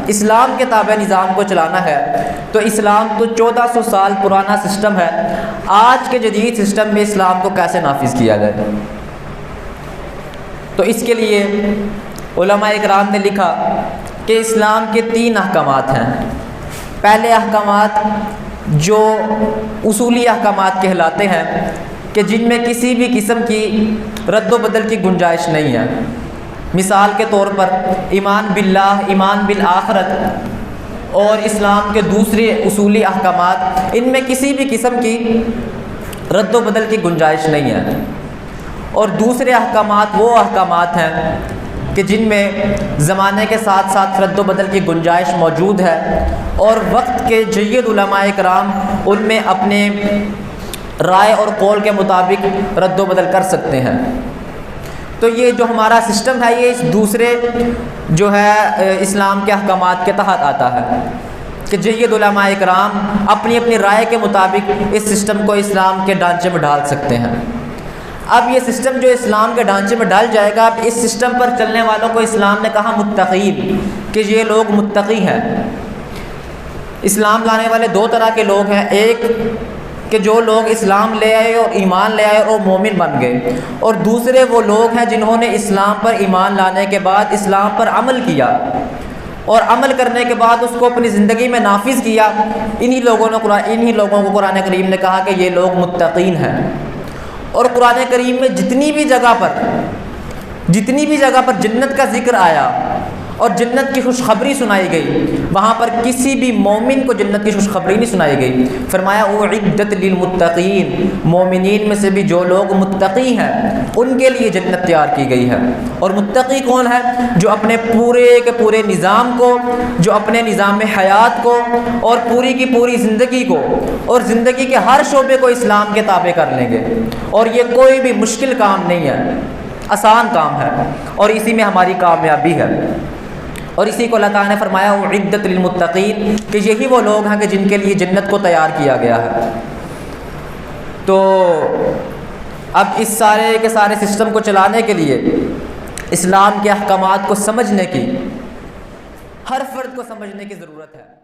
اسلام کے تابع نظام کو چلانا ہے تو اسلام تو 1400 سال پرانا سسٹم ہے، آج کے جدید سسٹم میں اسلام کو کیسے نافذ کیا جائے؟ تو اس کے لیے علماء اکرام نے لکھا کہ اسلام کے 3 احکامات ہیں۔ پہلے احکامات جو اصولی احکامات کہلاتے ہیں کہ جن میں کسی بھی قسم کی رد و بدل کی گنجائش نہیں ہے۔ مثال کے طور پر ایمان باللہ، ایمان بالآخرت اور اسلام کے دوسرے اصولی احکامات، ان میں کسی بھی قسم کی رد و بدل کی گنجائش نہیں ہے۔ اور دوسرے احکامات وہ احکامات ہیں کہ جن میں زمانے کے ساتھ ساتھ رد و بدل کی گنجائش موجود ہے اور وقت کے جید علماء کرام ان میں اپنے رائے اور قول کے مطابق رد و بدل کر سکتے ہیں۔ تو یہ جو ہمارا سسٹم ہے یہ اس دوسرے جو ہے اسلام کے احکامات کے تحت آتا ہے کہ جید علماء کرام اپنی اپنی رائے کے مطابق اس سسٹم کو اسلام کے ڈھانچے میں ڈال سکتے ہیں۔ اب یہ سسٹم جو اسلام کے ڈھانچے میں ڈال جائے گا، اب اس سسٹم پر چلنے والوں کو اسلام نے کہا متقین، کہ یہ لوگ متقی ہیں۔ اسلام لانے والے 2 طرح کے لوگ ہیں، ایک کہ جو لوگ اسلام لے آئے اور ایمان لے آئے اور مومن بن گئے، اور دوسرے وہ لوگ ہیں جنہوں نے اسلام پر ایمان لانے کے بعد اسلام پر عمل کیا اور عمل کرنے کے بعد اس کو اپنی زندگی میں نافذ کیا۔ انہی لوگوں کو قرآن کریم نے کہا کہ یہ لوگ متقین ہیں۔ اور قرآن کریم میں جتنی بھی جگہ پر جنت کا ذکر آیا اور جنت کی خوشخبری سنائی گئی، وہاں پر کسی بھی مومن کو جنت کی خوشخبری نہیں سنائی گئی۔ فرمایا اعدت للمتقین، مومنین میں سے بھی جو لوگ متقی ہیں ان کے لیے جنت تیار کی گئی ہے۔ اور متقی کون ہے؟ جو اپنے پورے کے پورے نظام کو، جو اپنے نظام حیات کو اور پوری کی پوری زندگی کو اور زندگی کے ہر شعبے کو اسلام کے تابع کر لیں گے۔ اور یہ کوئی بھی مشکل کام نہیں ہے، آسان کام ہے، اور اسی میں ہماری کامیابی ہے۔ اور اسی کو اللہ تعالیٰ نے فرمایا اعدت للمتقین، کہ یہی وہ لوگ ہیں کہ جن کے لیے جنت کو تیار کیا گیا ہے۔ تو اب اس سارے کے سارے سسٹم کو چلانے کے لیے اسلام کے احکامات کو سمجھنے کی، ہر فرد کو سمجھنے کی ضرورت ہے۔